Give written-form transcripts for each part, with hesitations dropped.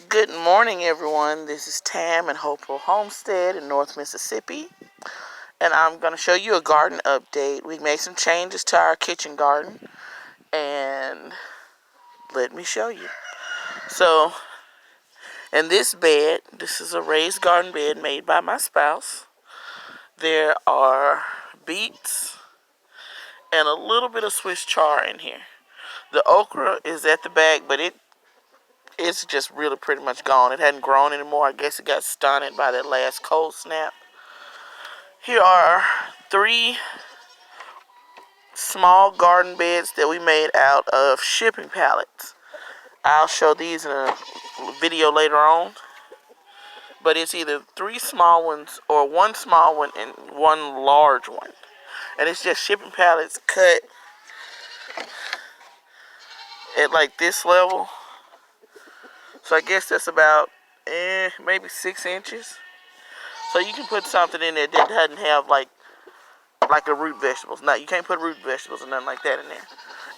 Good morning, everyone. This is Tam and Hopeful Homestead in North Mississippi, and I'm going to show you a garden update. We made some changes to our kitchen garden, and let me show you. So, in this bed, this is a raised garden bed made by my spouse. There are beets and a little bit of Swiss chard in here. The okra is at the back, but it's just really pretty much gone. It hadn't grown anymore. I guess it got stunted by that last cold snap. Here are 3 small garden beds that we made out of shipping pallets. I'll show these in a video later on. But it's either 3 small ones or 1 small one and 1 large one. And it's just shipping pallets cut at like this level. So I guess that's about maybe 6 inches. So you can put something in there that doesn't have like the root vegetables. Now, you can't put root vegetables or nothing like that in there.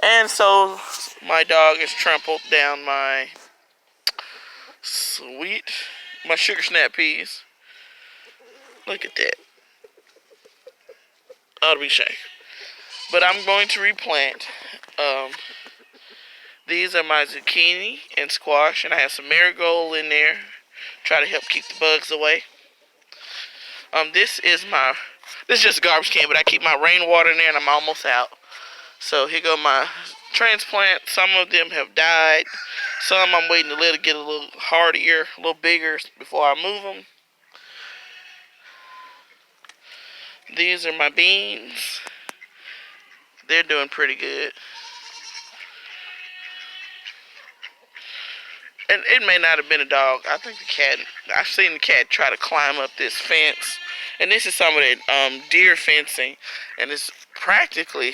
And so my dog has trampled down my sugar snap peas. Look at that. Ought to be ashamed. But I'm going to replant. These are my zucchini and squash, and I have some marigold in there. Try to help keep the bugs away. This is just a garbage can, but I keep my rainwater in there, and I'm almost out. So here go my transplants. Some of them have died. Some I'm waiting to let it get a little hardier, a little bigger before I move them. These are my beans. They're doing pretty good. And it may not have been a dog. I think the cat, I've seen the cat try to climb up this fence. And this is some of that deer fencing. And it's practically,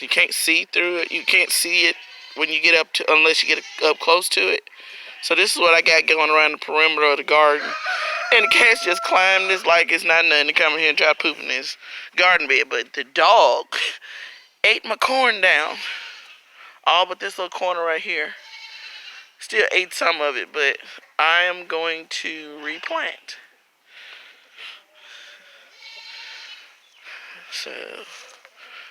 you can't see through it. You can't see it when you get up to, unless you get up close to it. So this is what I got going around the perimeter of the garden. And the cat's just climbed this like it's not nothing to come in here and try to poop in this garden bed. But the dog ate my corn down. All but this little corner right here. Still ate some of it, but I am going to replant. So,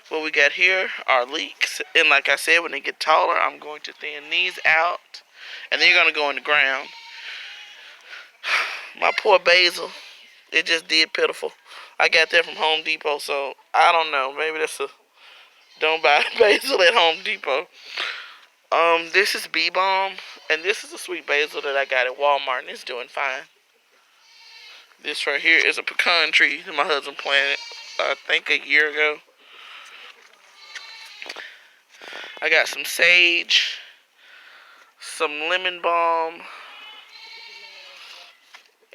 what we got here are leeks. And like I said, when they get taller, I'm going to thin these out. And they're going to go in the ground. My poor basil, it just did pitiful. I got that from Home Depot, so I don't know. Maybe that's don't buy basil at Home Depot. This is bee balm, and this is a sweet basil that I got at Walmart, and it's doing fine. This right here is a pecan tree that my husband planted, I think a year ago. I got some sage, some lemon balm,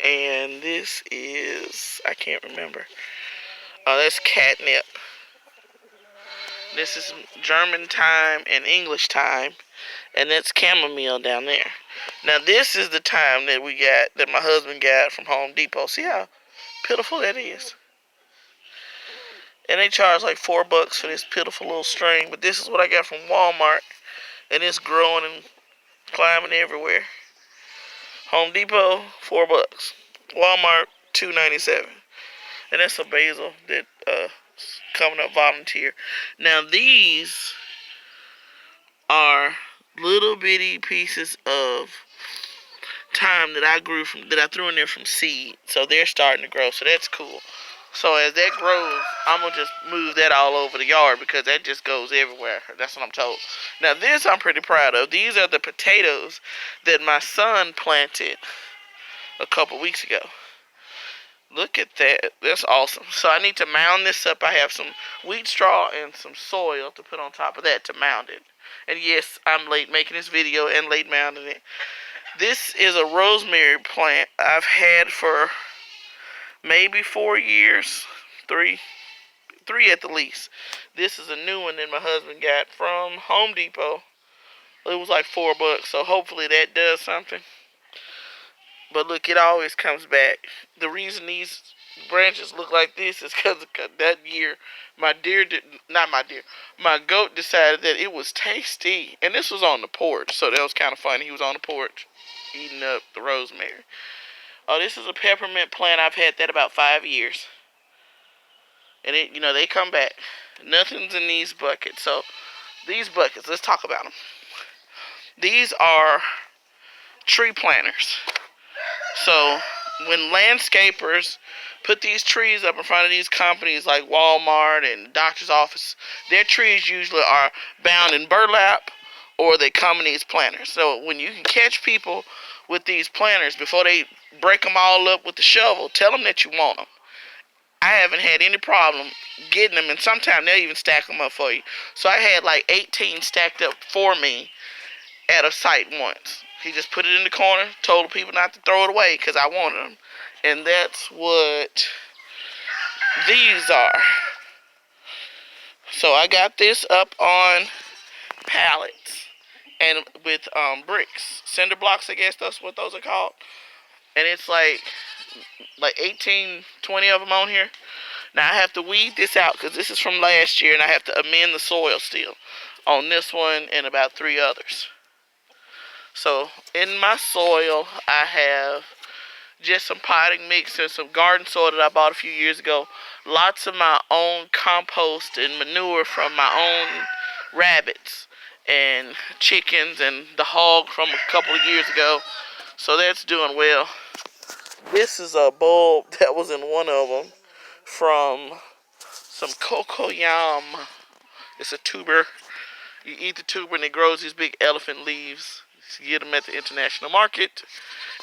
and this is, I can't remember. That's catnip. This is German thyme and English thyme, and that's chamomile down there. Now this is the thyme that my husband got from Home Depot. See how pitiful that is? And they charge like $4 for this pitiful little string, but this is what I got from Walmart, and it's growing and climbing everywhere. Home Depot, $4. Walmart, $2.97. And that's a basil that coming up volunteer. Now these are little bitty pieces of thyme that I threw in there from seed. So they're starting to grow. So that's cool. So as that grows, I'm going to just move that all over the yard because that just goes everywhere. That's what I'm told. Now this I'm pretty proud of. These are the potatoes that my son planted a couple weeks ago. Look at that. That's awesome. So I need to mound this up. I have some wheat straw and some soil to put on top of that to mound it. And yes, I'm late making this video and late mounding it. This is a rosemary plant I've had for maybe 4 years. Three at the least. This is a new one that my husband got from Home Depot. It was like $4, so hopefully that does something. But look, it always comes back. The reason these branches look like this is because that year my deer did not my deer my goat decided that it was tasty, and this was on the porch, so that was kind of funny. He was on the porch eating up the rosemary. Oh, this is a peppermint plant. I've had that about 5 years, and they come back. Nothing's in these buckets. So these buckets, let's talk about them. These are tree planters. So when landscapers put these trees up in front of these companies like Walmart and doctor's office, their trees usually are bound in burlap, or they come in these planters. So when you can catch people with these planters before they break them all up with the shovel, tell them that you want them. I haven't had any problem getting them, and sometimes they'll even stack them up for you. So I had like 18 stacked up for me at a site once. He just put it in the corner, told the people not to throw it away because I wanted them. And that's what these are. So I got this up on pallets and with bricks, cinder blocks, I guess that's what those are called. And it's like 18, 20 of them on here. Now I have to weed this out because this is from last year, and I have to amend the soil still on this one and about 3 others. So in my soil, I have just some potting mix and some garden soil that I bought a few years ago. Lots of my own compost and manure from my own rabbits and chickens and the hog from a couple of years ago. So that's doing well. This is a bulb that was in one of them from some cocoyam. It's a tuber. You eat the tuber and it grows these big elephant leaves. You get them at the international market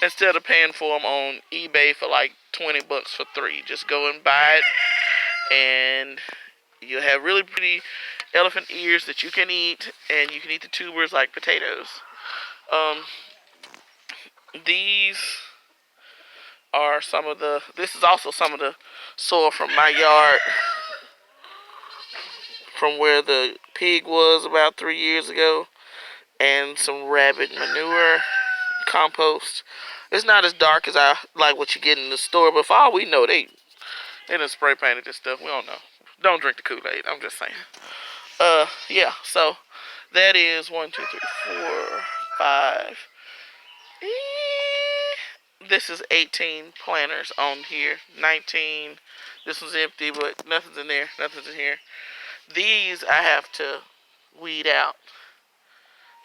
instead of paying for them on eBay for like $20 for 3. Just go and buy it, and you'll have really pretty elephant ears that you can eat, and you can eat the tubers like potatoes. These are this is also some of the soil from my yard, from where the pig was about 3 years ago, and some rabbit manure, compost. It's not as dark as I like what you get in the store, but for all we know, they done spray painted this stuff. We don't know. Don't drink the Kool-Aid. I'm just saying. Yeah. So that is 1, 2, 3, 4, 5. This is 18 planters on here. 19. This one's empty, but nothing's in there. Nothing's in here. These I have to weed out.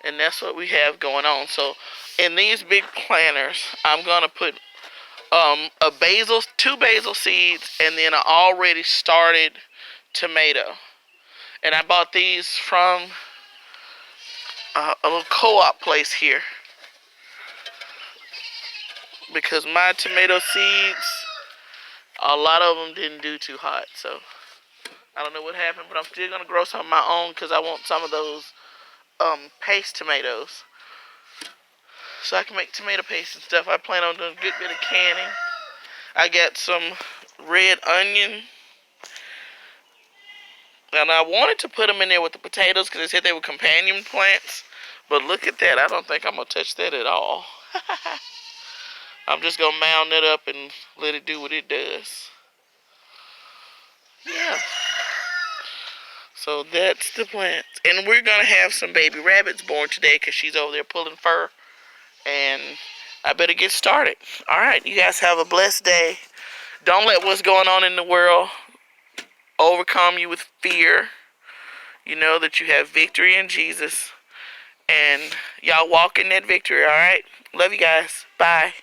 And that's what we have going on. So in these big planters, I'm going to put two basil seeds, and then an already started tomato. And I bought these from a little co-op place here, because my tomato seeds, a lot of them didn't do too hot. So I don't know what happened, but I'm still going to grow some of my own because I want some of those paste tomatoes, so I can make tomato paste and stuff. I plan on doing a good bit of canning. I got some red onion, and I wanted to put them in there with the potatoes because they said they were companion plants, but look at that. I don't think I'm going to touch that at all. I'm just going to mound it up and let it do what it does. Yeah. So that's the plant. And we're going to have some baby rabbits born today because she's over there pulling fur. And I better get started. All right, you guys have a blessed day. Don't let what's going on in the world overcome you with fear. You know that you have victory in Jesus. And y'all walk in that victory, all right? Love you guys. Bye.